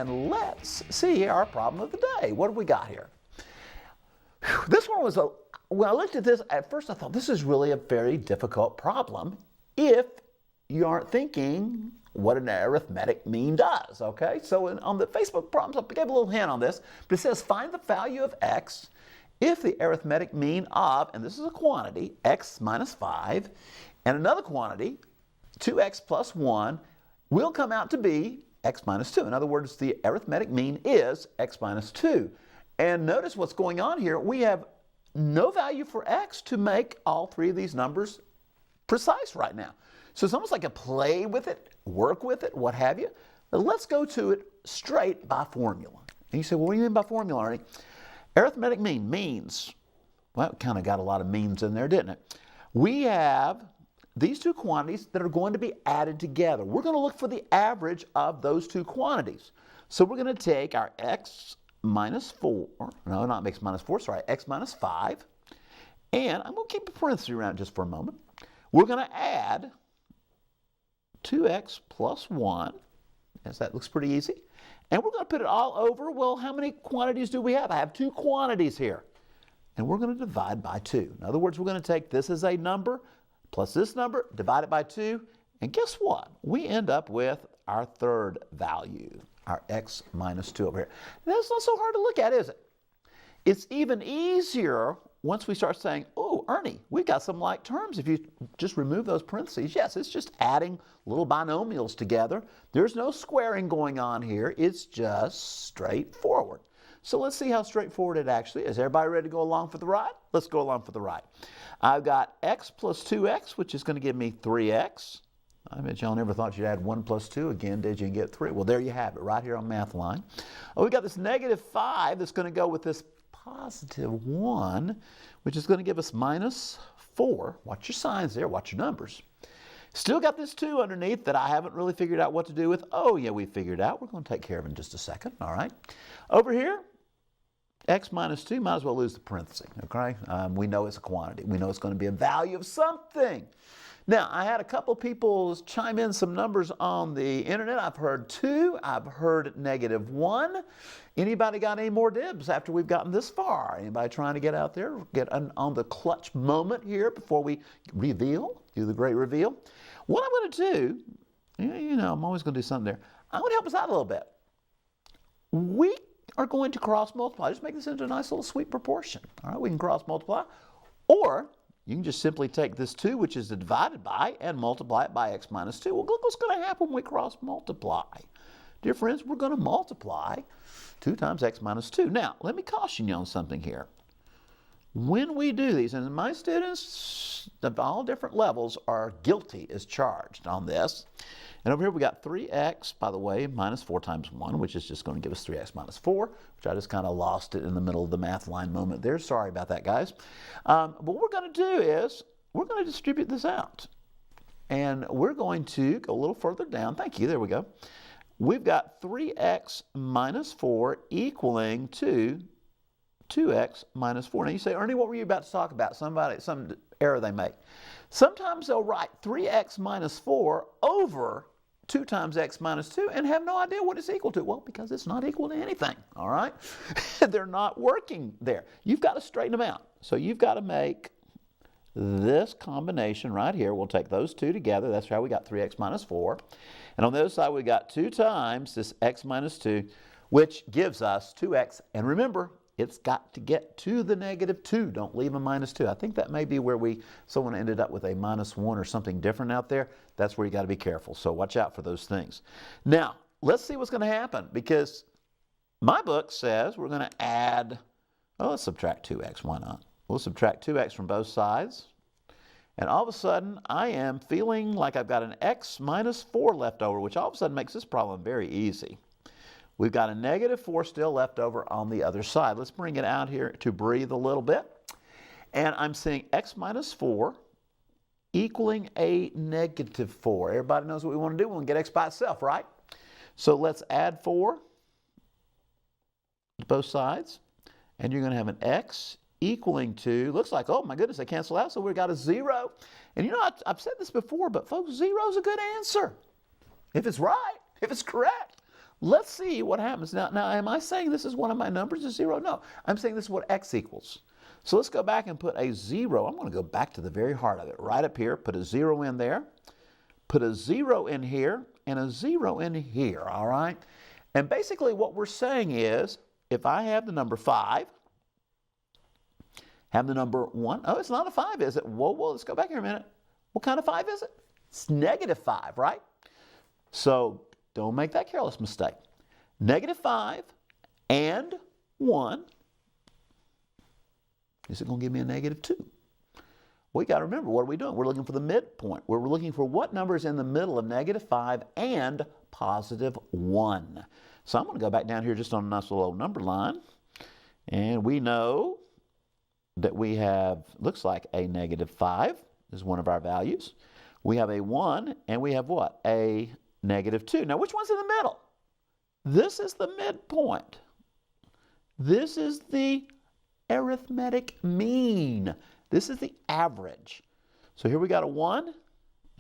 And let's see our problem of the day. What have we got here? This one was when I looked at this, at first I thought this is really a very difficult problem if you aren't thinking what an arithmetic mean does, okay? So on the Facebook problems, I gave a little hint on this, but it says find the value of x if the arithmetic mean of, and this is a quantity, x minus 5, and another quantity, 2x plus 1, will come out to be x minus 2. In other words, the arithmetic mean is x minus 2. And notice what's going on here. We have no value for x to make all three of these numbers precise right now. So it's almost like a play with it, work with it, what have you. But let's go to it straight by formula. And you say, well, what do you mean by formula, Ernie? Arithmetic mean means, well, it kind of got a lot of means in there, didn't it? We have these two quantities that are going to be added together. We're going to look for the average of those two quantities. So we're going to take our x minus 4, no, not x minus 4, sorry, x minus 5, and I'm going to keep a parenthesis around just for a moment. We're going to add 2x plus 1, yes, that looks pretty easy, and we're going to put it all over, well, how many quantities do we have? I have two quantities here, and we're going to divide by 2. In other words, we're going to take this as a number, plus this number, divide it by 2, and guess what? We end up with our third value, our x minus 2 over here. That's not so hard to look at, is it? It's even easier once we start saying, oh, Ernie, we've got some like terms. If you just remove those parentheses, yes, it's just adding little binomials together. There's no squaring going on here. It's just straightforward. So let's see how straightforward it actually is. Everybody ready to go along for the ride? Let's go along for the ride. I've got x plus 2x, which is going to give me 3x. I bet y'all never thought you'd add 1 plus 2 again, did you, and get 3? Well, there you have it, right here on Mathline. Oh, we got this negative 5 that's going to go with this positive 1, which is going to give us minus 4. Watch your signs there, watch your numbers. Still got this 2 underneath that I haven't really figured out what to do with. Oh, yeah, we figured out. We're going to take care of it in just a second, all right? Over here, x minus 2, might as well lose the parenthesis, okay? We know it's a quantity. We know it's going to be a value of something. Now, I had a couple people chime in some numbers on the internet. I've heard 2. I've heard negative 1. Anybody got any more dibs after we've gotten this far? Anybody trying to get out there, get on the clutch moment here before we reveal, do the great reveal? What I'm going to do, you know, I'm always going to do something there. I'm going to help us out a little bit. We are going to cross multiply. Just make this into a nice little sweet proportion. All right, we can cross multiply. Or you can just simply take this 2, which is divided by, and multiply it by x minus 2. Well, look what's going to happen when we cross multiply. Dear friends, we're going to multiply 2 times x minus 2. Now, let me caution you on something here. When we do these, and my students of all different levels are guilty as charged on this. And over here we got 3x, by the way, minus 4 times 1, which is just going to give us 3x minus 4, which I just kind of lost it in the middle of the Mathline moment there. Sorry about that, guys. But what we're going to do is we're going to distribute this out. And we're going to go a little further down. Thank you. There we go. We've got 3x minus 4 equaling to 2x minus 4. Now you say, Ernie, what were you about to talk about? Some error they make. Sometimes they'll write 3x minus 4 over 2 times x minus 2 and have no idea what it's equal to. Well, because it's not equal to anything, all right? They're not working there. You've got to straighten them out. So you've got to make this combination right here. We'll take those two together. That's how we got 3x minus 4. And on the other side, we got 2 times this x minus 2, which gives us 2x. And remember, it's got to get to the negative 2. Don't leave a minus 2. I think that may be where someone ended up with a minus 1 or something different out there. That's where you got to be careful. So watch out for those things. Now, let's see what's going to happen, because my book says we're going to add, let's subtract 2x. Why not? We'll subtract 2x from both sides. And all of a sudden, I am feeling like I've got an x minus 4 left over, which all of a sudden makes this problem very easy. We've got a negative 4 still left over on the other side. Let's bring it out here to breathe a little bit. And I'm seeing x minus 4 equaling a negative 4. Everybody knows what we want to do. We want to get x by itself, right? So let's add 4 to both sides. And you're going to have an x equaling to, looks like, oh my goodness, they cancel out, so we've got a 0. And you know, I've said this before, but folks, 0 is a good answer. If it's right, if it's correct. Let's see what happens. Now, am I saying this is one of my numbers is 0? No. I'm saying this is what x equals. So let's go back and put a 0. I'm going to go back to the very heart of it. Right up here, put a 0 in there. Put a 0 in here and a 0 in here, all right? And basically what we're saying is, if I have the number 5, have the number 1, oh, it's not a 5, is it? Whoa, let's go back here a minute. What kind of 5 is it? It's negative 5, right? So don't make that careless mistake. Negative 5 and 1, is it going to give me a negative 2? We got to remember, what are we doing? We're looking for the midpoint. We're looking for what number is in the middle of negative 5 and positive 1. So I'm going to go back down here just on a nice little number line. And we know that we have, looks like a negative 5 is one of our values. We have a 1 and we have what? A negative 2. Now which one's in the middle? This is the midpoint. This is the arithmetic mean. This is the average. So here we got a 1,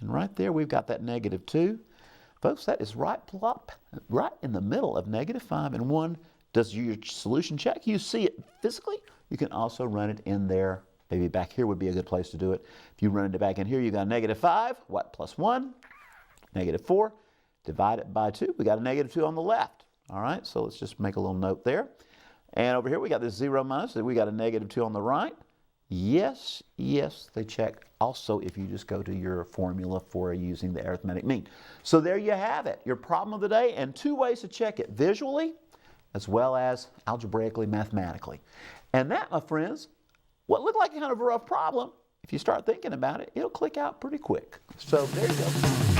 and right there we've got that negative 2. Folks, that is right in the middle of negative 5 and 1. Does your solution check? You see it physically. You can also run it in there. Maybe back here would be a good place to do it. If you run it back in here, you got a negative 5. What? Plus 1. Negative 4. Divide it by 2. We got a negative 2 on the left. All right, so let's just make a little note there. And over here we got this 0 minus. We got a negative 2 on the right. Yes, they check also if you just go to your formula for using the arithmetic mean. So there you have it, your problem of the day, and 2 ways to check it, visually as well as algebraically, mathematically. And that, my friends, what looked like kind of a rough problem, if you start thinking about it, it'll click out pretty quick. So there you go.